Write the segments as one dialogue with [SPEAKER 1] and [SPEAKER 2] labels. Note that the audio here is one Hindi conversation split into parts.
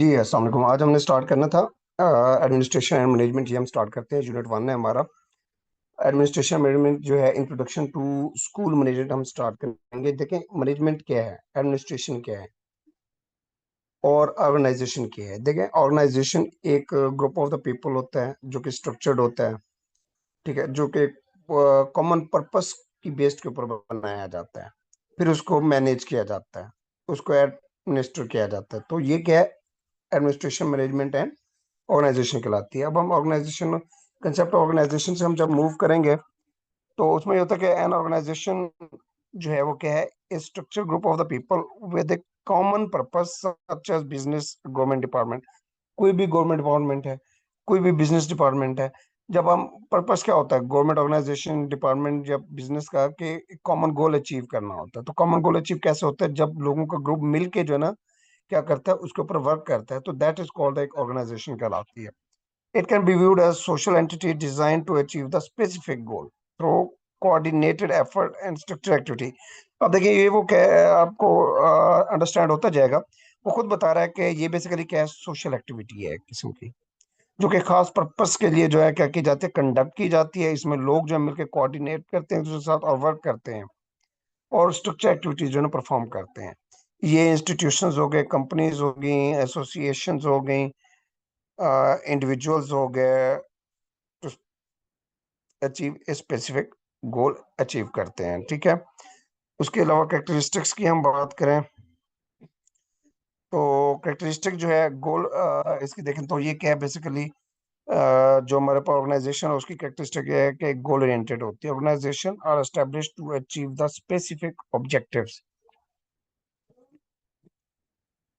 [SPEAKER 1] जी अस्सलाम वालेकुम। आज हमने स्टार्ट करना था एडमिनिस्ट्रेशन एंड मैनेजमेंट। ये हम स्टार्ट करते हैं, यूनिट 1 है हमारा। एडमिनिस्ट्रेशन मैनेजमेंट जो है इंट्रोडक्शन टू स्कूल मैनेजमेंट हम स्टार्ट करेंगे। देखें मैनेजमेंट क्या है, एडमिनिस्ट्रेशन क्या है और ऑर्गेनाइजेशन क्या है। देखें ऑर्गेनाइजेशन एक ग्रुप ऑफ द पीपल होता है जो कि स्ट्रक्चर्ड होता है, ठीक है, जो कि कॉमन पर्पस की बेस्ड के ऊपर बनाया जाता है, फिर उसको मैनेज किया जाता है, उसको एडमिनिस्टर किया जाता है। तो ये क्या है, एडमिनिस्ट्रेशन मैनेजमेंट एंड ऑर्गेनाइजेशन कहलाती है। अब हम ऑर्गेनाइजेशन, कंसेप्ट ऑर्गेनाइजेशन से हम जब मूव करेंगे तो उसमें ये होता है कि एन ऑर्गेनाइजेशन जो है वो क्या है, a structure group of the people with a common purpose such as business government department. कोई भी गवर्नमेंट डिपार्टमेंट है, कोई भी बिजनेस डिपार्टमेंट है। जब हम पर्पस क्या होता है गवर्नमेंट ऑर्गेनाइजेशन डिपार्टमेंट जब बिजनेस का कि कॉमन गोल अचीव करना होता है। तो कॉमन गोल अचीव कैसे होता है, जब लोगों का ग्रुप मिल के जो है ना क्या करता है उसके ऊपर वर्क करता है, तो दैट इज कॉल्ड एक ऑर्गेनाइजेशन कहलाती है। It can be viewed as social entity designed to achieve the specific goal through coordinated effort and structured activity। अब देखिए ये वो क्या है, आपको अंडरस्टैंड होता जाएगा। वो खुद बता रहा है कि ये बेसिकली क्या है, सोशल एक्टिविटी है एक किस्म की, जो कि खास पर्पस के लिए जो है क्या की जाती है, कंडक्ट की जाती है। इसमें लोग जो है मिलकर कोऑर्डिनेट करते हैं एक दूसरे के साथ और वर्क करते हैं और स्ट्रक्चर एक्टिविटीज जो है परफॉर्म करते हैं। ये इंस्टीट्यूशंस हो गए, कंपनीज हो गई, एसोसिएशंस हो गई, इंडिविजुअल्स हो गए, to achieve a specific goal achieve करते हैं, ठीक है। उसके अलावा कैरेक्टरिस्टिक्स की हम बात करें तो कैरेक्टरिस्टिक जो है गोल इसकी देखें तो ये क्या है बेसिकली, जो हमारे पास ऑर्गेनाइजेशन है उसकी कैरेक्टरिस्टिक ये है कि गोल ओरिएंटेड होती है। Organisation are establish to achieve the specific objectives.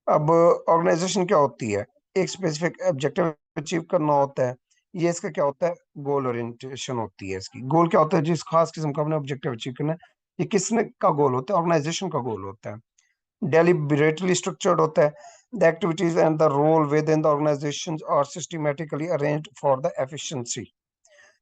[SPEAKER 1] अब ऑर्गेनाइजेशन क्या होती है, एक स्पेसिफिक ऑब्जेक्टिव अचीव करना होता है। ये इसका क्या होता है, गोल ओरिएंटेशन होती है। इसकी गोल क्या होता है, जिस खास किस्म का हमने ऑब्जेक्टिव अचीव करना है। ये किसने का गोल होता है, ऑर्गेनाइजेशन का गोल होता है। डेलिबरेटली स्ट्रक्चर्ड होता है। The activities and the role within the organisation are systematically arranged for the efficiency.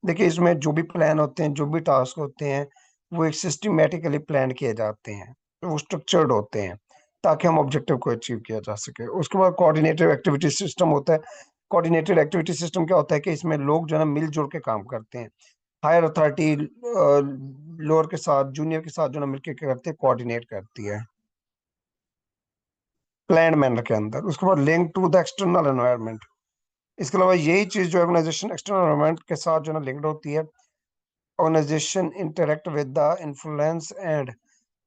[SPEAKER 1] देखिए इसमें जो भी प्लान होते हैं, जो भी टास्क होते हैं, वो एक सिस्टमेटिकली प्लान किए जाते हैं, तो वो स्ट्रक्चर्ड होते हैं ताकि हम ऑब्जेक्टिव को अचीव किया जा सके। उसके बाद कोऑर्डिनेटिव एक्टिविटी सिस्टम होता है। कोऑर्डिनेटेड एक्टिविटी सिस्टम क्या होता है कि इसमें लोग जो है ना मिलजुल के काम करते हैं। हायर अथॉरिटी लोअर के साथ, जूनियर के साथ जो है ना मिलकर क्या करते हैं, कोऑर्डिनेट करती है प्लान मैनर के अंदर। उसके बाद link to the external environment. इसके अलावा यही चीज जो ऑर्गेनाइजेशन एक्सटर्नल एनवायरनमेंट के साथ जो है ना लिंक्ड होती है। Organization interact with the influence and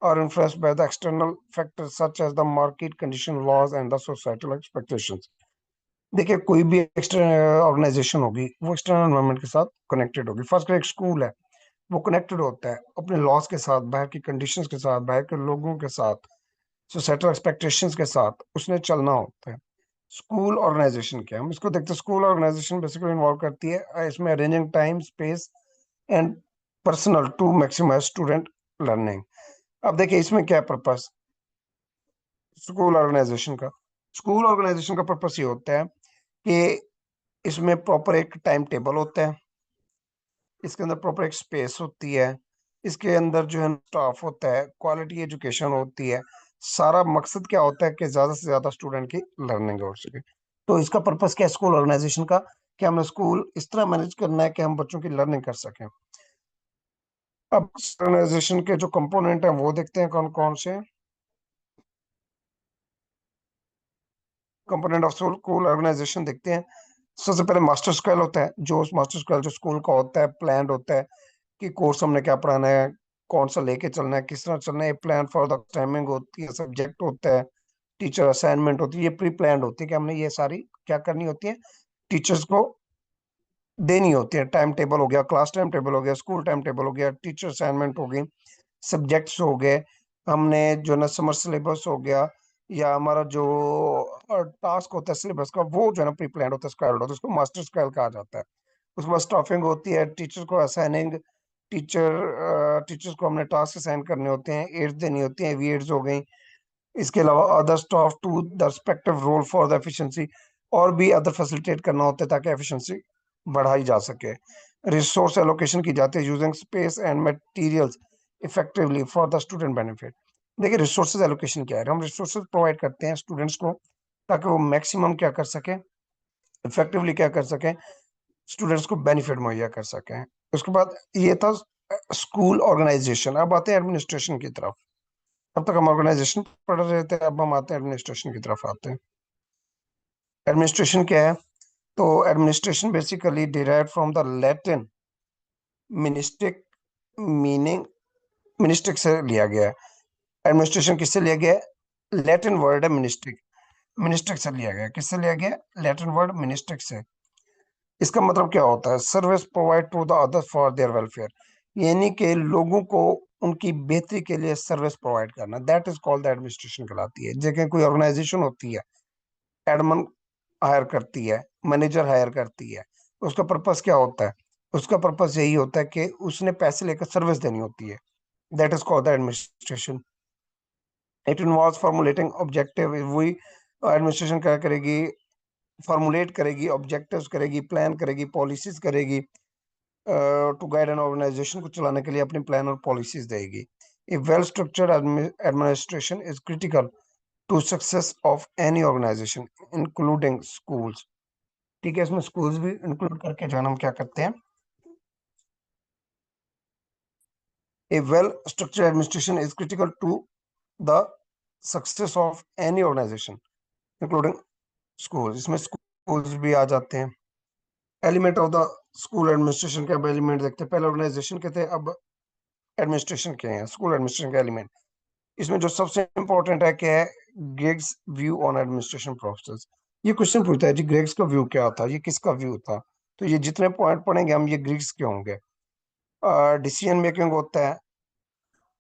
[SPEAKER 1] are influenced by the external factors such as the market condition, laws and the societal expectations। देखिए कोई भी एक्सटर्नल ऑर्गेनाइजेशन होगी वो एक्सटर्नल एनवायरनमेंट के साथ कनेक्टेड होगी। फर्स्ट एक स्कूल है, वो कनेक्टेड होता है अपने लॉज के साथ, बाहर की कंडीशंस के साथ, बाहर के लोगों के साथ, सोसाइटल एक्सपेक्टेशंस के साथ उसने चलना होता है। स्कूल ऑर्गेनाइजेशन क्या है, हम इसको देखते हैं। स्कूल ऑर्गेनाइजेशन बेसिकली इन्वॉल्व करती है इसमें arranging time, space and personnel to maximise student learning. अब देखिए इसमें क्या पर्पस स्कूल ऑर्गेनाइजेशन का, स्कूल ऑर्गेनाइजेशन का पर्पस ये होता है कि इसमें प्रॉपर एक टाइम टेबल होता है, इसके अंदर प्रॉपर एक स्पेस होती है, इसके अंदर जो है स्टाफ होता है, क्वालिटी एजुकेशन होती है। सारा मकसद क्या होता है कि ज्यादा से ज्यादा स्टूडेंट की लर्निंग हो सके। तो इसका पर्पस क्या है स्कूल ऑर्गेनाइजेशन का, कि हमें स्कूल इस तरह मैनेज करना है कि हम बच्चों की लर्निंग कर सकें। अब ऑर्गेनाइजेशन के जो कंपोनेंट हैं वो देखते हैं कौन कौन से कंपोनेंट ऑफ स्कूल ऑर्गेनाइजेशन देखते हैं। सबसे पहले मास्टर स्केल होता है, जो उस मास्टर स्केल जो स्कूल का होता है प्लान होता है कि कोर्स हमने क्या पढ़ाना है, कौन सा लेके चलना है, किस तरह चलना है। प्लान फॉर द टाइमिंग होती है, सब्जेक्ट होता है, टीचर असाइनमेंट होती है। ये प्री प्लान होती है कि हमने ये सारी क्या करनी होती है, टीचर्स को देनी होती है। टाइम टेबल हो गया, क्लास टाइम टेबल हो गया, स्कूल टाइम टेबल हो गया, टीचर असाइनमेंट हो गई, सब्जेक्ट्स हो गए, हमने जो ना समर सिलेबस हो गया, या हमारा जो टास्क होता है सिलेबस का वो जो है ना प्री प्लान होता है, स्क्वायर्ड होता है, उसको मास्टर स्क्वायर कहा जाता है। उसके बाद स्टाफिंग होती है, टीचर को असाइनिंग, टीचर्स को हमने टास्क असाइन करने होते हैं, एड्स देनी होती हैं, वी एड्स हो गई। इसके अलावा other staff to the respective role for the efficiency, और भी अदर फैसिलिटेट करना होता है ताकि एफिशिएंसी बढ़ाई जा सके। रिसोर्स एलोकेशन की जाती है using space and materials effectively for the student benefit. देखिए रिसोर्सेज एलोकेशन क्या है, हम रिसोर्सेज प्रोवाइड करते हैं स्टूडेंट्स को ताकि वो मैक्सिमम क्या कर सके, इफेक्टिवली क्या कर सके, स्टूडेंट्स को बेनिफिट मुहैया कर सकें। उसके बाद ये था स्कूल ऑर्गेनाइजेशन। अब आते हैं एडमिनिस्ट्रेशन की तरफ। अब तक हम ऑर्गेनाइजेशन पढ़ रहे थे, अब हम आते हैं एडमिनिस्ट्रेशन की तरफ आते हैं। एडमिनिस्ट्रेशन क्या है? तो administration basically derive from the Latin ministic, meaning ministic से लिया गया है। एडमिनिस्ट्रेशन किससे लिया गया है? लैटिन वर्ड है मिनिस्टिक, मिनिस्टिक से लिया गया है। किससे लिया गया? लैटिन वर्ड मिनिस्टिक से। इसका मतलब क्या होता है? Service provide to the others for their welfare, यानी कि लोगों को उनकी बेहतरी के लिए सर्विस प्रोवाइड करना, that is called the administration कहलाती है। जैसे कोई ऑर्गेनाइजेशन होती है, एडमन हायर करती है, मैनेजर हायर करती है, उसका पर्पस क्या होता है? उसका पर्पस यही होता है कि उसने पैसे लेकर सर्विस देनी होती है, that is called the administration. It involves formulating objective, वही एडमिनिस्ट्रेशन क्या करेगी? फॉर्मुलेट करेगी, ऑब्जेक्टिव्स करेगी, प्लान करेगी, पॉलिसीज करेगी, टू गाइड एन ऑर्गेनाइजेशन को चलाने के लिए अपनी प्लान और पॉलिसीज देगी। A well structured administration is critical to success of any organisation including schools. ठीक है, इसमें स्कूल्स भी इंक्लूड करके जो है ना हम क्या करते हैं, a well structured administration is critical to the success of any organisation including school. इसमें स्कूल्स भी आ जाते हैं। Element of the school administration के अब एलिमेंट देखते हैं। पहले ऑर्गेनाइजेशन के थे, अब एडमिनिस्ट्रेशन के हैं, स्कूल एडमिनिस्ट्रेशन के एलिमेंट। इसमें जो सबसे इंपॉर्टेंट है क्या है? ग्रेग्स व्यू ऑन एडमिनिस्ट्रेशन प्रोसेस। ये क्वेश्चन पूछता है जी, ग्रेग्स का व्यू क्या था, ये किसका व्यू था? तो ये जितने पॉइंट पढ़ेंगे हम, ये ग्रेग्स के होंगे। डिसीजन मेकिंग होता है,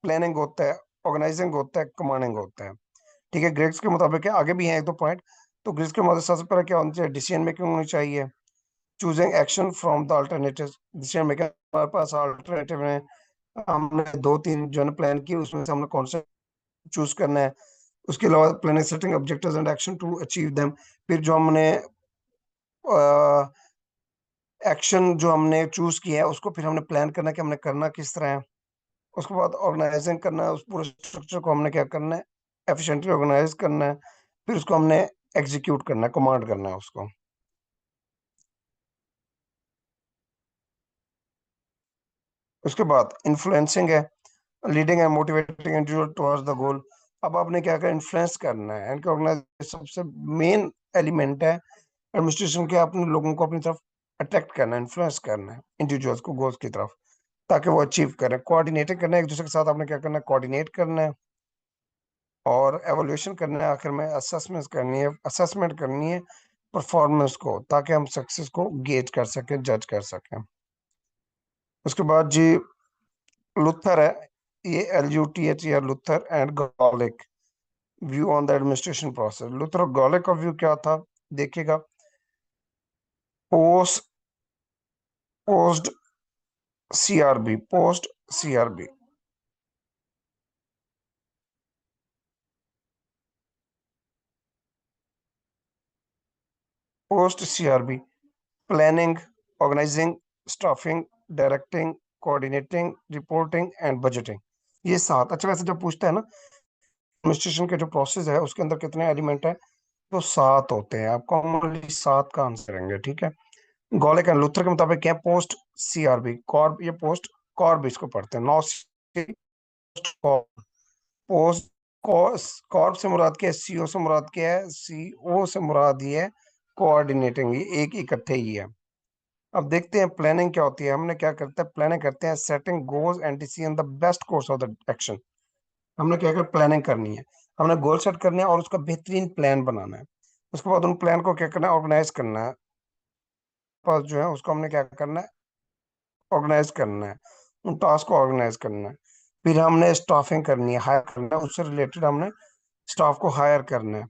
[SPEAKER 1] प्लानिंग होता है, ऑर्गेनाइजिंग होता है, कमांडिंग होता है। ठीक है, ग्रेग्स के मुताबिक है, आगे भी हैं एक दो पॉइंट। तो ग्रेग्स के मतलब सबसे पहले क्या होना चाहिए? डिसीजन मेकिंग होनी चाहिए, choosing action from the alternative. Decision making, हमारे पास अल्टरनेटिव है, हमने दो तीन जो है प्लान किए, उसमें से हमने कौन सा चूज करना है। उसके अलावा planning, setting objectives and action to achieve them. फिर जो हमने एक्शन जो हमने चूज किया है, उसको फिर हमने प्लान करना है कि हमने करना किस तरह है। उसके बाद ऑर्गेनाइजिंग करना है, उस पूरे स्ट्रक्चर को हमने क्या करना है? एफिशिएंटली ऑर्गेनाइज करना है। फिर उसको हमने एग्जीक्यूट करना है, कमांड करना है उसको। उसके बाद इन्फ्लुएंसिंग है, leading and motivating individual towards the goal. अब आपने क्या करना? इन्फ्लुएंस करना है, इनके ऑर्गेनाइजेशन सबसे मेन एलिमेंट है एडमिनिस्ट्रेशन के, अपने लोगों को अपनी तरफ अट्रैक्ट करना है, इन्फ्लुएंस करना है इंडिविजुअल्स को गोल्स की तरफ, ताकि वो अचीव करें। कोऑर्डिनेटिंग करना है, एक दूसरे के साथ आपने क्या करना है? कोऑर्डिनेट करना है। और एवोल्यूशन करना है, आखिर में असेसमेंट करनी है, असेसमेंट करनी है परफॉर्मेंस को, ताकि हम सक्सेस को गेज कर सकें, जज कर सकें। उसके बाद जी लुथर है, ये LUTH या Luther and Gulick, view on the administration process. Luther और गॉलिक का व्यू क्या था? देखिएगा, post post CRB, post CRB, post CRB, planning, organising, staffing, directing, coordinating, reporting and budgeting. ये सात। अच्छा, वैसे जब पूछता है ना एडमिनिस्ट्रेशन के जो प्रोसेस है उसके अंदर कितने एलिमेंट है, तो सात होते हैं। आप कॉमनली सात का आंसर करेंगे। ठीक है, गॉलिक एंड लूथर के मुताबिक क्या? पोस्ट CRB, कॉर्ब, ये पोस्ट कॉर्ब इसको पढ़ते हैं, नौ पोस्ट कॉर्ब से मुराद क्या है? CO से मुराद क्या है? CO से मुराद ये है कोऑर्डिनेटिंग, ये एक इकट्ठे ही है। अब देखते हैं प्लानिंग क्या होती है। हमने क्या करते हैं? प्लानिंग करते हैं, setting goals and decision the best course of the action. हमने क्या कर प्लानिंग करनी है, हमने गोल सेट करने हैं और उसका बेहतरीन प्लान बनाना है। उसके बाद उन प्लान को क्या करना है? ऑर्गेनाइज करना है। पास जो है उसको हमने क्या करना है? ऑर्गेनाइज करना है, उन टास्क को ऑर्गेनाइज करना है। फिर हमने स्टाफिंग करनी है, हायर करना है, उससे रिलेटेड हमने स्टाफ को हायर करना है।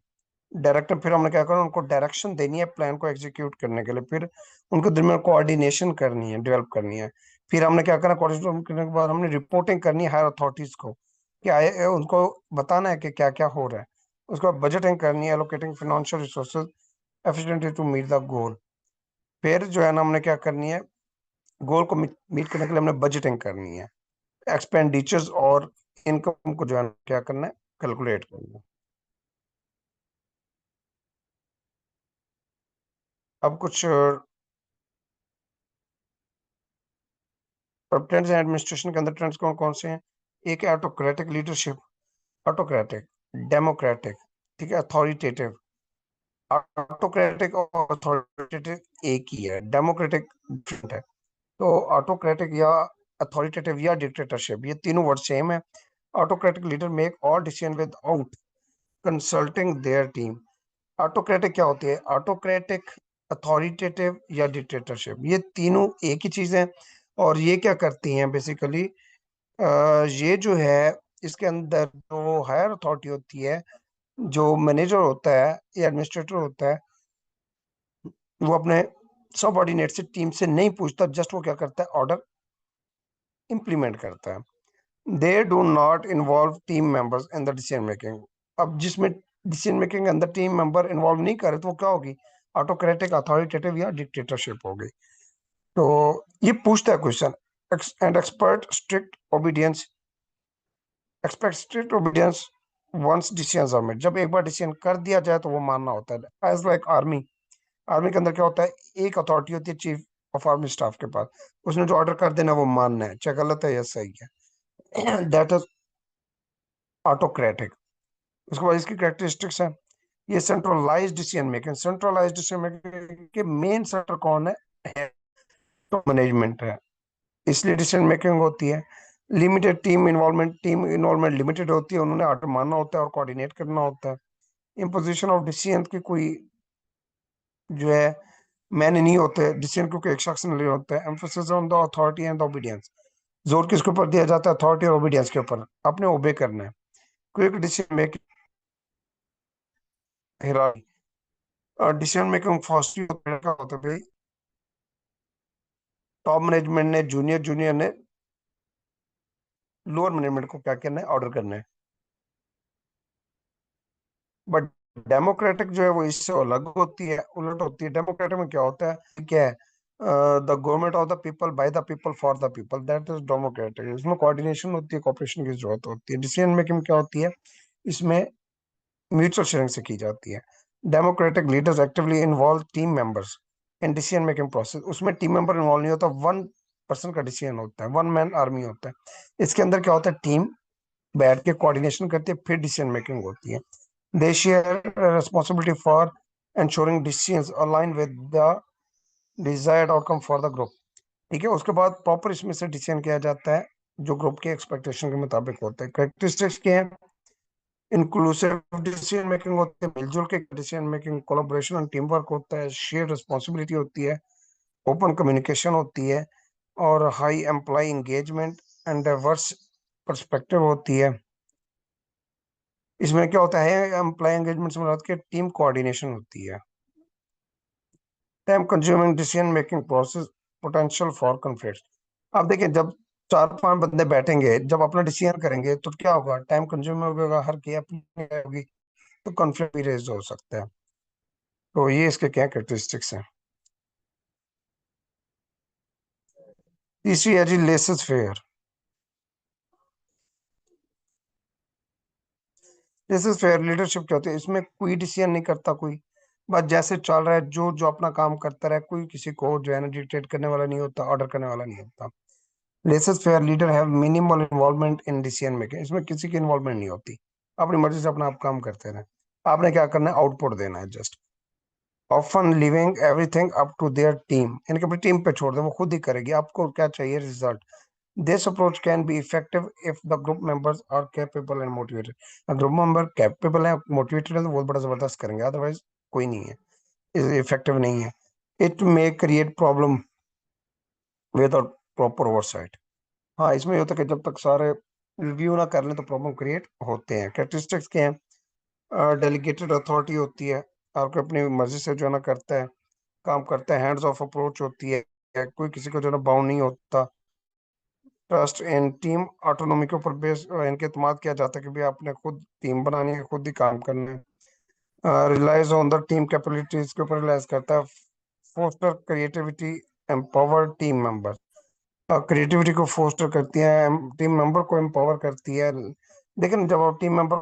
[SPEAKER 1] डायरेक्टर, फिर हमने क्या करना है? उनको डायरेक्शन देनी है प्लान को एग्जीक्यूट करने के लिए। फिर उनको दरमियान कोऑर्डिनेशन करनी है, डेवलप करनी है। फिर हमने क्या करना? कोऑर्डिनेशन करने के बाद हमने रिपोर्टिंग करनी है हायर अथॉरिटीज को, कि आए उनको बताना है कि क्या क्या हो रहा है। उसके बाद बजटिंग करनी है, allocating financial resources efficiently to meet the goal. फिर जो है ना हमने क्या करनी है? गोल को मीट करने के लिए हमने बजटिंग करनी है, एक्सपेंडिचर्स और इनकम को जो है ना क्या करना है? कैलकुलेट करना है। अब कुछ ट्रेंड्स हैं एडमिनिस्ट्रेशन के अंदर। ट्रेंड्स कौन कौन से हैं? एक है ऑटोक्रेटिक लीडरशिप, ऑटोक्रेटिक, डेमोक्रेटिक, ठीक है, अथॉरिटेटिव। ऑटोक्रेटिक और अथॉरिटेटिव एक ही है, डेमोक्रेटिक डिफरेंट है। तो ऑटोक्रेटिक या अथॉरिटेटिव या डिक्टेटरशिप, ये तीनों वर्ड सेम है। Autocratic leader make all decision without consulting their team. Autocratic क्या होती है? ऑटोक्रेटिक, अथॉरिटेटिव या डिक्टेटरशिप, ये तीनों एक ही चीज है। और ये क्या करती हैं बेसिकली, ये जो है, इसके अंदर जो हायर अथॉरिटी होती है, जो मैनेजर होता है या एडमिनिस्ट्रेटर होता है, वो अपने सबऑर्डिनेट से, टीम से नहीं पूछता, जस्ट वो क्या करता है, ऑर्डर इंप्लीमेंट करता है। They do not involve team members in the decision making. अब जिसमें डिसीजन मेकिंग के अंदर टीम मेंबर इन्वॉल्व नहीं करे तो वो क्या होगी? ऑटोक्रेटिक, अथॉरिटेटिव या डिक्टेटरशिप होगी। तो ये पूछता है question, and expert strict obedience, expect strict obedience once decisions are made. जब एक बार डिसीजन कर दिया जाए तो वो मानना होता है। एज लाइक आर्मी, आर्मी के अंदर क्या होता है, एक अथॉरिटी होती है चीफ ऑफ आर्मी स्टाफ के पास, उसने जो ऑर्डर कर देना वो मानना है, चाहे गलत है या सही है। That is autocratic. उसके बाद इसकी कैरेक्टरिस्टिक्स है, ये centralised decision making. Centralised decision making के मेन सेंटर कौन है? तो मैनेजमेंट है, इसलिए डिसीजन मेकिंग होती है। Limited team involvement, team involvement limited होती है, उन्होंने ऑर्डर मानना होता है और कोऑर्डिनेट करना होता है। इम्पोजिशन ऑफ डिसीजन की कोई जो है मैंने नहीं होते डिसीजन, क्योंकि एक शख्स ने लिए होते हैं। Emphasis on the authority and the obedience, जोर किसके ऊपर दिया जाता है? अथॉरिटी और ओबीडियंस के ऊपर, आपने ओबे करना है। Quick decision making, decision making fast होता है, क्या होता है भाई, टॉप मैनेजमेंट ने जूनियर, जूनियर ने लोअर मैनेजमेंट को क्या करना है? ऑर्डर करना है। बट डेमोक्रेटिक जो है वो इससे अलग होती है, उलट होती है। डेमोक्रेटिक में क्या होता है, क्या है, the government of the people, by the people, for the people, that is democratic. इसमें कोऑर्डिनेशन होती है, कोऑपरेशन की जरूरत होती है। डिसीजन मेकिंग क्या होती है, इसमें म्यूचुअल शेयरिंग से की जाती है। Democratic leaders actively involve team members in decision making process. उसमें टीम मेंबर इन्वॉल्व नहीं होता, वन पर्सन का डिसीजन होता है, वन मैन आर्मी होता है। इसके अंदर क्या होता है, टीम बैठ के कोऑर्डिनेशन करती है, फिर डिसीजन मेकिंग होती है। They share responsibility for ensuring decisions align with the desired outcome for the group। ठीक है, उसके बाद प्रॉपर इसमें से डिसीजन किया जाता है जो ग्रुप के एक्सपेक्टेशन के मुताबिक होता है। कैरेक्टरिस्टिक्स क्या है, इंक्लूसिव डिसीजन मेकिंग होती है, मिलजुल के decision making, collaboration and team work होता है, शेयर रिस्पॉन्सिबिलिटी होती है, ओपन कम्युनिकेशन होती है, और high employ engagement and diverse perspective होती है। इसमें क्या होता है, एम्प्लॉय एंगेजमेंट से मुराद के टीम कोऑर्डिनेशन होती है। Time consuming decision making process, potential for conflict. अब देखिए, जब चार पांच बंदे बैठेंगे, जब अपना डिसीजन करेंगे तो क्या होगा, टाइम कंज्यूमिंग होगा, हर की अपनी होगी, तो कॉन्फ्लिक्ट भी रेज हो सकता है। तो ये इसके क्या कैरेक्टरिस्टिक्स हैं। तीसरी है जी laissez faire. Laissez faire leadership क्या होती है, इसमें कोई डिसीजन नहीं करता कोई, बस जैसे चल रहा है, जो जो अपना काम करता रहे, कोई किसी को जो है ना डिक्टेट करने वाला नहीं होता, ऑर्डर करने वाला नहीं होता। Laces fair leader have minimal involvement in decision making. इसमें किसी की इन्वॉल्वमेंट नहीं होती, अपनी मर्जी से अपना आप काम करते रहे। आपने क्या करना है, आउटपुट देना है just. Often leaving everything up to their team, इनके अपनी टीम पे छोड़ दे, वो खुद ही करेगी, आपको क्या चाहिए, result. This approach can be effective if the group members are capable and motivated. Group member capable है, मोटिवेटेड है, तो बहुत बड़ा जबरदस्त करेंगे, अदरवाइज कोई नहीं है, इफेक्टिव नहीं है। It may create problem without proper oversight. हाँ, इसमें ये होता है कि जब तक सारे रिव्यू ना कर लें तो प्रॉब्लम क्रिएट होते हैं। कैरेक्टरिस्टिक्स क्या है, डेलीगेटेड अथॉरिटी होती है, आपको अपनी मर्जी से जो है ना करता है, काम करता है। हैंड्स ऑफ अप्रोच होती है, कोई किसी को जो है ना बाउंड नहीं होता। ट्रस्ट इन टीम ऑटोनॉमी के ऊपर बेस इनके एतमाद किया जाता है कि भाई आपने खुद टीम बनानी है, खुद ही काम करना है। Relies on the team capabilities के ऊपर रिलाइज करता है। Foster creativity, empower team member, creativity को फोस्टर करती है, टीम मेंबर को एम्पावर करती है। लेकिन जब आप टीम मेंबर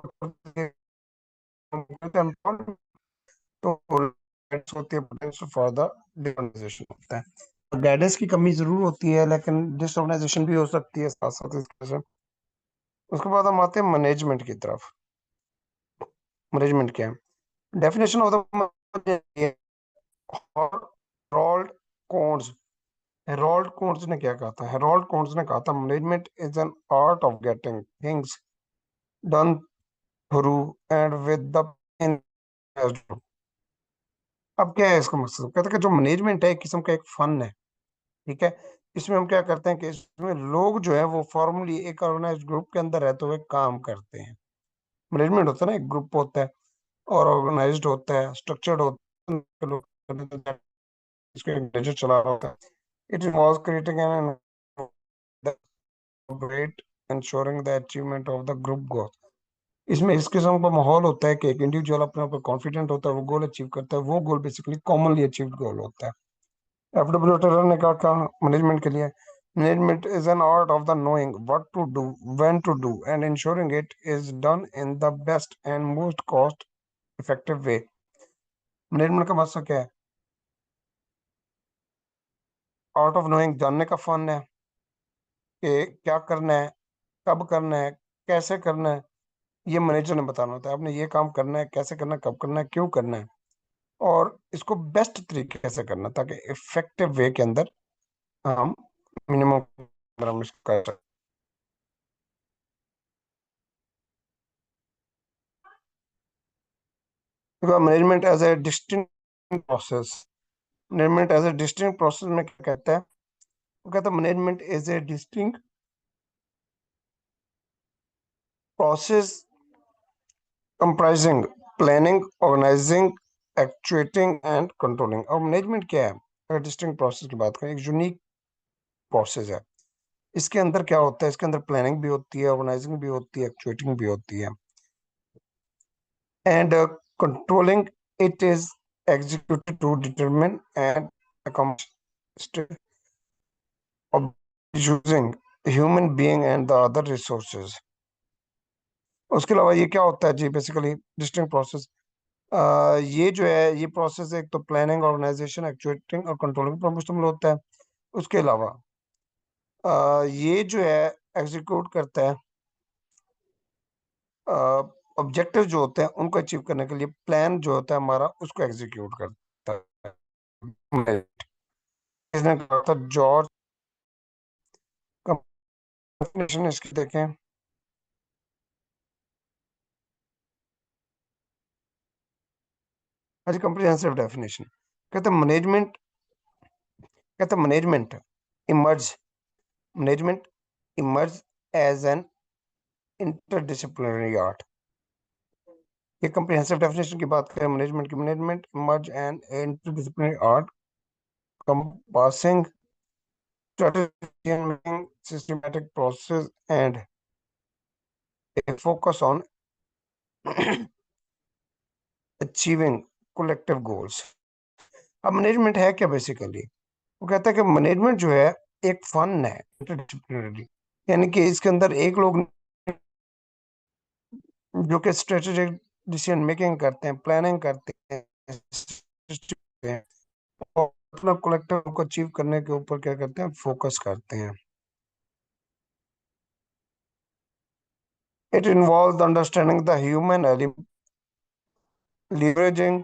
[SPEAKER 1] तो होती है, पोटेंशियल फॉर द डिसऑर्गेनाइजेशन होता है। गाइडेंस की कमी जरूर होती है, लेकिन डिसऑर्गेनाइजेशन भी हो सकती है साथ साथ इसके साथ। उसके बाद हम आते हैं मैनेजमेंट की तरफ। मैनेजमेंट क्या है? Definition of the Harold Koontz. Harold Koontz ने क्या कहा था? हेरोल्ड कोन्स ने कहा था management is an art of getting things done through and with the. अब क्या है इसका मकसद? कहते हैं कि जो मैनेजमेंट है एक किस्म का एक फन है। ठीक है। इसमें हम क्या करते हैं कि इसमें लोग जो है वो फॉर्मली एक ऑर्गेनाइज्ड ग्रुप के अंदर रहते हुए काम करते हैं। मैनेजमेंट होता है ना, एक ग्रुप होता है और ऑर्गेनाइज्ड होता है, स्ट्रक्चर्ड होता है, लोग इसको एक मैनेजर चला रहा होता है। It involves creating an great ensuring the achievement of the group goal। इसमें इस किस्म का माहौल होता है कि एक इंडिविजुअल अपने ऊपर कॉन्फिडेंट होता है, वो गोल अचीव करता है। वो goal basically commonly achieved goal होता है। एफडब्ल्यू टर्नर ने कहा मैनेजमेंट के लिए, management is an art of the knowing what to do, when to do and ensuring it is done in the best and most cost effective way. Management का मकसद क्या है? आर्ट ऑफ नोइंग, जानने का फन है कि क्या करना है, कब करना है, कैसे करना है। ये मैनेजर ने बताना होता है आपने ये काम करना है, कैसे करना है, कब करना है, क्यों करना है, और इसको बेस्ट तरीके से करना, ताकि इफेक्टिव वे के अंदर हम मिनिमम हम इसको कर सकते हैं। Management as a distinct process. Management as a distinct process में क्या कहता है? वो कहता है management is a distinct process comprising planning, organising, actuating and controlling. और मैनेजमेंट क्या है? अगर डिस्टिंक्ट प्रोसेस की बात करें, एक यूनिक प्रोसेस है। इसके अंदर क्या होता है? इसके अंदर प्लानिंग भी होती है, ऑर्गेनाइजिंग भी होती है, एक्चुएटिंग भी होती है, and controlling it is executed to determine and accomplish of using human being and the other resources। उसके अलावा ये क्या होता है जी? बेसिकली डिस्टिंक्ट प्रोसेस, ये जो है ये प्रोसेस एक तो प्लानिंग, ऑर्गेनाइजेशन, एक्चुएटिंग और कंट्रोलिंग पर मुश्तमिल होता है। उसके अलावा ये जो है एग्जीक्यूट करता है, ऑब्जेक्टिव जो होते हैं उनको अचीव करने के लिए प्लान जो होता है हमारा उसको एग्जीक्यूट करता है। इसने कहा था जॉर्ज कंपनी, इसकी देखें। आज कंप्रिहेंसिव डेफिनेशन कहते हैं मैनेजमेंट, कहते हैं emerge management emerge as an interdisciplinary art. ये कंप्रिहेंसिव डेफिनेशन की बात करें मैनेजमेंट की, management emerge an interdisciplinary art compassing strategy and making systematic process and a focus on achieving collective goals। अब मैनेजमेंट है क्या बेसिकली? वो कहता है कि मैनेजमेंट जो है एक फन है, इंटरडिसिप्लिनरी, यानी कि इसके अंदर एक लोग जो कि स्ट्रेटेजिक डिसीजन मेकिंग करते हैं, प्लानिंग करते हैं और अपना कलेक्टिव को अचीव करने के ऊपर क्या करते हैं? फोकस करते हैं। It involves understanding the human element, leveraging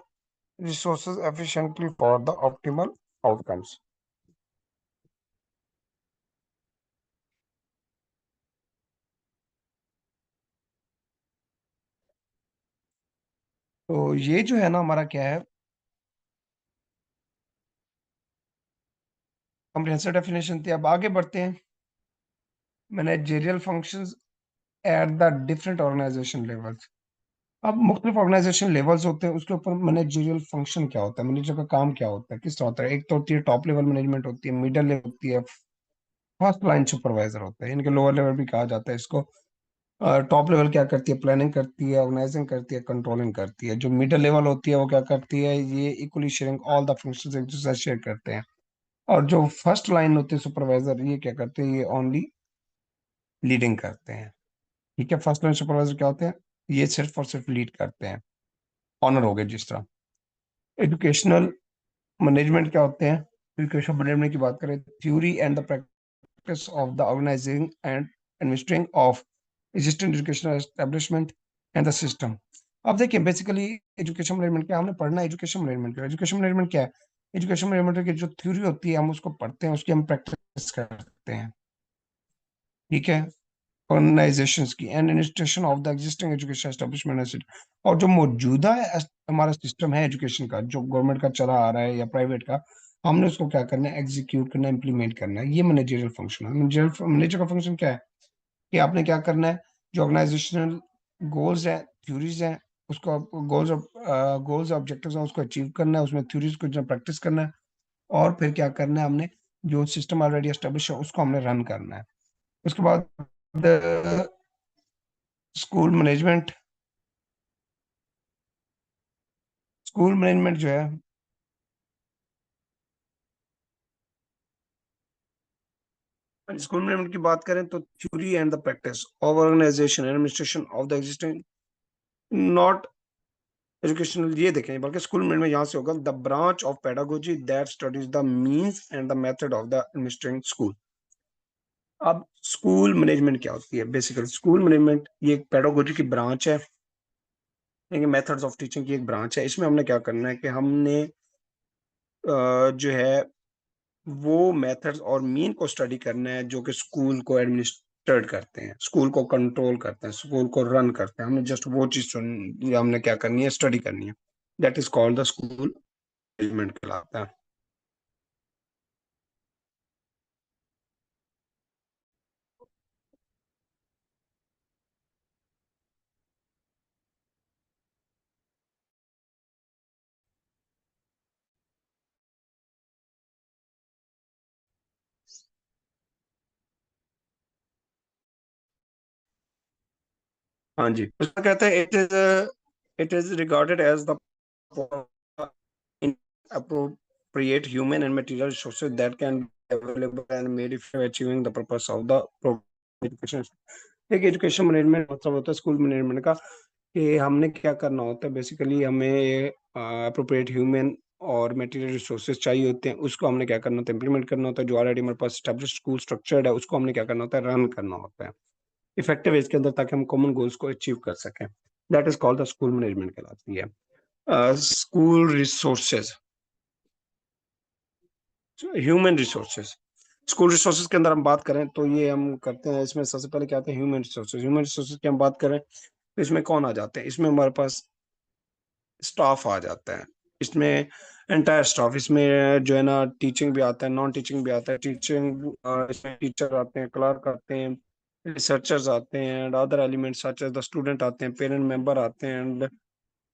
[SPEAKER 1] resources efficiently for the optimal outcomes। तो ये जो है ना हमारा क्या है, कॉम्प्रिहेंसिव डेफिनेशन थी। अब आगे बढ़ते हैं। Managerial functions at the different organisation levels. अब मुख्तलिफ ऑर्गेनाइजेशन लेवल्स होते हैं, उसके ऊपर मैनेजरियल फंक्शन क्या होता है, मैनेजर का काम क्या होता है, किस तरह होता है। एक तो होती है टॉप लेवल मैनेजमेंट, होती है मिडिल लेवल, होती है फर्स्ट लाइन सुपरवाइजर होता है, इनके लोअर लेवल भी कहा जाता है इसको। टॉप लेवल क्या करती है? प्लानिंग करती है, ऑर्गेनाइजिंग करती है, कंट्रोलिंग करती है। जो मिडिल लेवल होती है वो क्या करती है? ये equally sharing all the functions एक दूसरे से शेयर करते हैं। और जो फर्स्ट लाइन होती है सुपरवाइजर, ये क्या करते हैं? ये ओनली लीडिंग करते हैं। ठीक है। फर्स्ट लाइन सुपरवाइजर क्या होते हैं? ये सिर्फ और सिर्फ लीड करते हैं। ऑनर हो गए जिस तरह। एजुकेशनल मैनेजमेंट क्या होते हैं? एजुकेशन मैनेजमेंट की बात करें, theory and the practice of the organising and administering of existing educational establishment and the system. अब देखिए, बेसिकली एजुकेशन मैनेजमेंट क्या हमने पढ़ना है? एजुकेशन मैनेजमेंट क्या है? एजुकेशन मैनेजमेंट की जो थ्योरी होती है हम उसको पढ़ते हैं, उसकी हम प्रैक्टिस करते हैं। ठीक है, ऑर्गेनाइजेशंस की and administration of the existing education establishment. और जो मौजूदा हमारा सिस्टम है एजुकेशन का, जो गवर्नमेंट का चला आ रहा है या प्राइवेट का, हमने उसको क्या करना है? एग्जीक्यूट करना है, इंप्लीमेंट करना है। ये मैनेजरियल फंक्शन है। मैनेजर का फंक्शन क्या है? कि आपने क्या करना है? जो ऑर्गेनाइजेशनल गोल्स हैं, थ्योरीज हैं, उसको गोल्स ऑब्जेक्टिव्स हैं, उसको अचीव करना है, उसमें थ्योरीज को जो प्रैक्टिस करना है, और फिर क्या करना है? हमने जो सिस्टम ऑलरेडी एस्टेब्लिश है उसको हमने रन करना है। उसके बाद स्कूल मैनेजमेंट। स्कूल मैनेजमेंट जो है, स्कूल मैनेजमेंट की बात करें तो theory and the practice of organisation and administration of the existing, not educational, ये देखें, बल्कि स्कूल मैनेजमेंट यहाँ से होगा the branch of pedagogy that studies the means and the method of the administrating school. अब स्कूल मैनेजमेंट क्या होती है? बेसिकली स्कूल मैनेजमेंट ये एक पेडागोजी की ब्रांच है, मेथड्स ऑफ टीचिंग की एक ब्रांच है। इसमें हमने क्या करना है कि हमने जो है वो मेथड्स और मीन को स्टडी करना है, जो कि स्कूल को एडमिनिस्ट्रेट करते हैं, स्कूल को कंट्रोल करते हैं, स्कूल को रन करते हैं। हमने जस्ट वो चीज हमने क्या करनी है? स्टडी करनी है। That is called the school management कहलाता है। हाँ जी, उसका कहते हैं it is regarded as the appropriate human and material resources that can be available and made for achieving the purpose of the education। एक एजुकेशन मैनेजमेंट मतलब होता है स्कूल मैनेजमेंट का, कि हमने क्या करना होता है? बेसिकली हमें अप्रोप्रिएट ह्यूमन और मटेरियल रिसोर्सेज चाहिए होते हैं, उसको हमने क्या करना होता है? इंप्लीमेंट करना होता है। जो ऑलरेडी हमारे पास स्टैब्लिश स्कूल स्ट्रक्चर्ड है उसको हमने क्या करना होता है? रन करना होता है इफेक्टिव वे के अंदर, ताकि हम कॉमन गोल्स को अचीव कर सकें। That is called the school management कहलाती है। School resources, human resources. School resources के अंदर हम बात करें तो ये हम करते हैं, इसमें सबसे पहले क्या आते हैं? Human resources. ह्यूमन रिसोर्सेज की हम बात करें तो इसमें कौन आ जाते हैं? इसमें हमारे पास स्टाफ आ जाता है, इसमें एंटायर स्टाफ, इसमें जो है ना टीचिंग भी आता है, नॉन टीचिंग भी आता है। टीचिंग इसमें टीचर आते हैं, क्लर्क आते हैं, रिसर्चर्स आते हैं, and other elements such as the student आते हैं, पेरेंट मेंबर आते हैं, and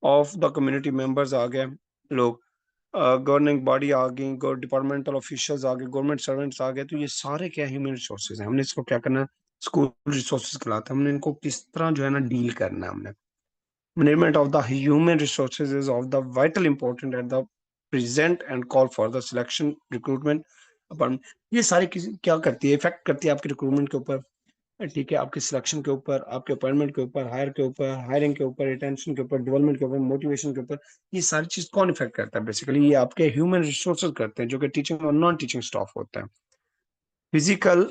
[SPEAKER 1] of the community members आ गए लोग, गवर्निंग बॉडी आ गई, डिपार्टमेंटल ऑफिशियल्स आ गए, गवर्नमेंट सर्वेंट्स आ गए। तो ये सारे क्या ह्यूमन रिसोर्सेज हैं। हमने इसको क्या करना है? स्कूल रिसोर्सेज कहलाता है। हमने इनको किस तरह जो है ना डील करना है? हमने management of the human resources is of the vital important at the present and call for the selection recruitment अपन, ये सारी क्या करती है? इफेक्ट करती है आपके रिक्रूटमेंट के ऊपर, ठीक है, आपके सिलेक्शन के ऊपर, आपके अपॉइंटमेंट के ऊपर, हायर के ऊपर, हायरिंग के ऊपर, रिटेंशन के ऊपर, डेवलपमेंट के ऊपर, मोटिवेशन के ऊपर। ये सारी चीज कौन इफेक्ट करता है? बेसिकली ये आपके ह्यूमन रिसोर्सेज करते हैं, जो कि टीचिंग और नॉन टीचिंग स्टाफ होता है। फिजिकल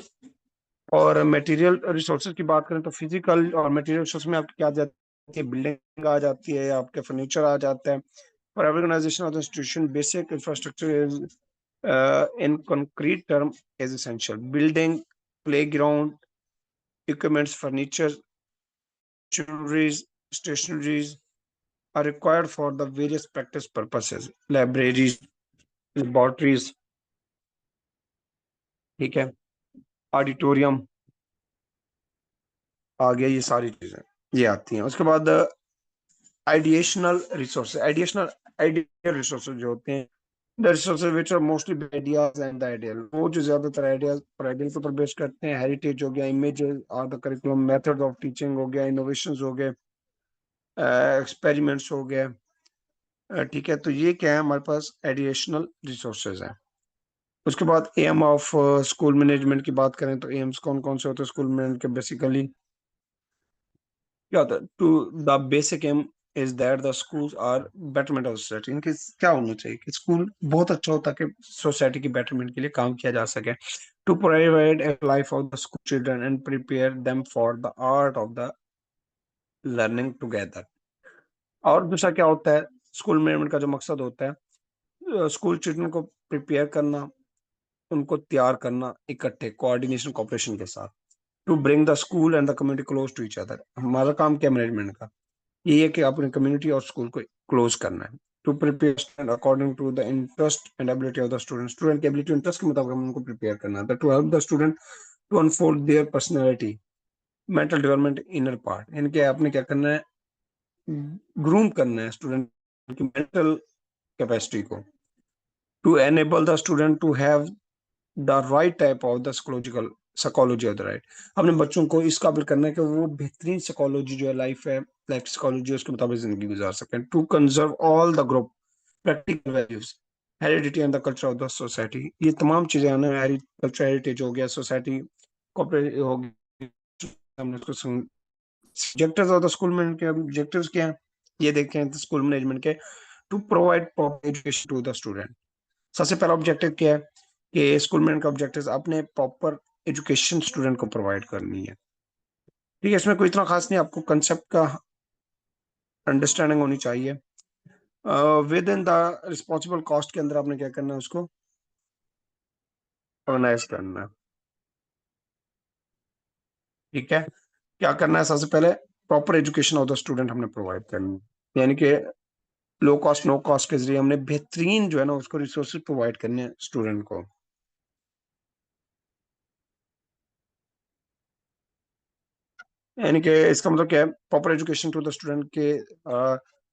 [SPEAKER 1] और मटेरियल रिसोर्सेज की बात करें तो फिजिकल और मटेरियल रिसोर्स में आपकी क्या आ जाती है? बिल्डिंग आ जाती है, आपके फर्नीचर आ जाता है। For organisation of the institution basic infrastructure is in concrete term is essential. Building, playground, equipments, furniture, machineries, stationaries are required for the various practice purposes। Libraries, laboratories, ठीक है, ऑडिटोरियम आ गया, ये सारी चीजें ये आती हैं। उसके बाद आइडिएशनल रिसोर्सेज। आइडियल रिसोर्सेज जो होते हैं, the resources which are mostly ideas and the ideal, वो जो ज्यादातर आइडियाज और आइडियल के ऊपर बेस करते हैं। हेरिटेज हो गया, images are the curriculum, methods of teaching हो गया, इनोवेशंस हो गए, एक्सपेरिमेंट्स हो गए, ठीक है। तो ये क्या है? हमारे पास एडिशनल रिसोर्सेज है। उसके बाद एम ऑफ स्कूल मैनेजमेंट की बात करें तो एम्स कौन कौन से होते हैं स्कूल मैनेजमेंट के? बेसिकली क्या होता है? To the basic aim is that the schools are betterment of society. इनके क्या होना चाहिए कि स्कूल बहुत अच्छा होता है कि सोसाइटी की बेटरमेंट के लिए काम किया जा सके, to provide a life of the school children and prepare them for the art of the learning together. और दूसरा क्या होता है, स्कूल मैनेजमेंट का जो मकसद होता है स्कूल चिल्ड्रन को प्रिपेयर करना, उनको तैयार करना इकट्ठे कोऑर्डिनेशन कोऑपरेशन के साथ, to bring the school and the community close to each other. हमारा काम क्या मैनेजमेंट का, ये है कि अपने कम्युनिटी और स्कूल को क्लोज करना है। To prepare student according to the interest and ability of the student, student की एबिलिटी इंटरेस्ट के मुताबिक हम उनको प्रिपेयर करना है। To help the student to unfold their personality, mental development, inner part. इनके आपने क्या करना है, ग्रूम करना है स्टूडेंट की मेंटल कैपेसिटी को, to enable the student to have the right type of the psychology of the right. अपने बच्चों को इस काबिल करना है कि वो बेहतरीन साइकोलॉजी जो है लाइफ है, लाइफ साइकोलॉजी उसके मुताबिक जिंदगी गुजार सकें। To conserve all the group practical values, heredity and the culture of the society. ये तमाम चीजें आने, कल्चर हेरिटेज हो गया, सोसाइटी कॉपरेट हो गया, हमने उसको objectives of the school management के ऑब्जेक्टिव्स क्या हैं ये देखें स्कूल मैनेजमेंट के। To provide proper education to the student. सबसे पहला ऑब्जेक्टिव क्या है कि स्कूल मैनेजमेंट का ऑब्जेक्टिव आपने प्रॉपर एजुकेशन स्टूडेंट को प्रोवाइड करनी है। ठीक है, इसमें कोई इतना खास नहीं, आपको कंसेप्ट का अंडरस्टैंडिंग होनी चाहिए। With in the responsible cost के अंदर आपने क्या करना है, उसको ऑर्गेनाइज करना है। ठीक है, क्या करना है, सबसे पहले proper education of the student हमने प्रोवाइड करनी है, यानी कि लो कॉस्ट नो कॉस्ट के जरिए हमने बेहतरीन जो है ना उसको रिसोर्सेज प्रोवाइड करने हैं स्टूडेंट को। यानी कि इसका मतलब क्या है, proper education to the student के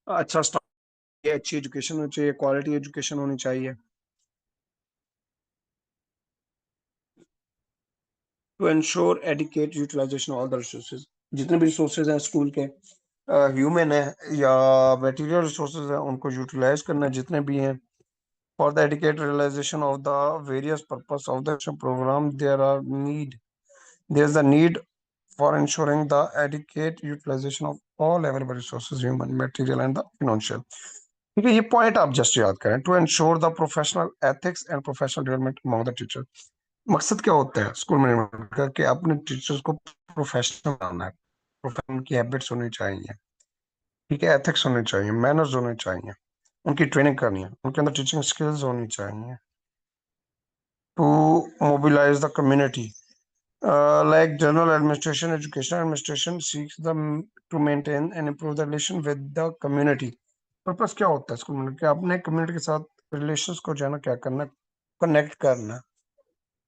[SPEAKER 1] अच्छा स्टाफ, अच्छी एजुकेशन होनी चाहिए, क्वालिटी एजुकेशन होनी चाहिए। To ensure adequate utilisation all the resources, जितने भी रिसोर्सेज हैं स्कूल के, ह्यूमन है या मटेरियल रिसोर्सेज है, उनको यूटिलाइज करना जितने भी हैं। For the adequate realisation of the various purpose of the programme there is the need for ensuring the adequate utilization of all available resources, human, material, and the financial। ठीक है, ये पॉइंट आप जस्ट याद करें। To ensure the professional ethics and professional development among the teacher. मकसद क्या होता है स्कूल मैनेजमेंट का कि अपने टीचर्स को प्रोफेशनल बनाना है, प्रोफेशनल की हैबिट्स होनी चाहिए, ठीक है, एथिक्स होने चाहिए, मैनर्स होने चाहिए, उनकी ट्रेनिंग करनी है, उनके अंदर टीचिंग स्किल्स होनी चाहिए। To mobilise the community, like general administration, educational administration seeks them to maintain and improve the relation with the community। Purpose क्या होता है स्कूल में कि अपने कम्युनिटी के साथ रिलेशंस को जो है ना क्या करना, कनेक्ट करना,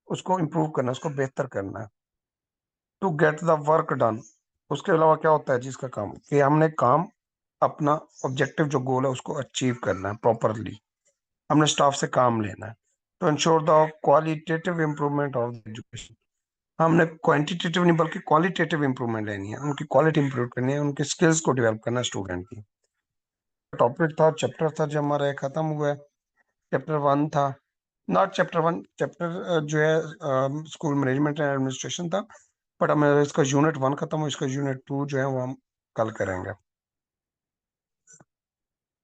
[SPEAKER 1] उसको इम्प्रूव करना, उसको बेहतर करना। To get the work done, उसके अलावा क्या होता है जिसका काम कि हमने काम अपना ऑब्जेक्टिव जो गोल है उसको अचीव करना है प्रॉपरली, हमने स्टाफ से काम लेना है। To ensure the qualitative improvement of education, हमने क्वांटिटेटिव नहीं बल्कि क्वालिटेटिव इंप्रूवमेंट लेनी है, उनकी क्वालिटी इंप्रूव करनी है, उनके स्किल्स को डेवलप करना है स्टूडेंट की। टॉपिक था, चैप्टर था जो हमारा खत्म हुआ है, चैप्टर 1 था, नॉट चैप्टर 1, चैप्टर जो है स्कूल मैनेजमेंट एंड एडमिनिस्ट्रेशन था, बट हमें इसका यूनिट 1 खत्म हुआ, इसका यूनिट 2 जो है वो हम कल करेंगे।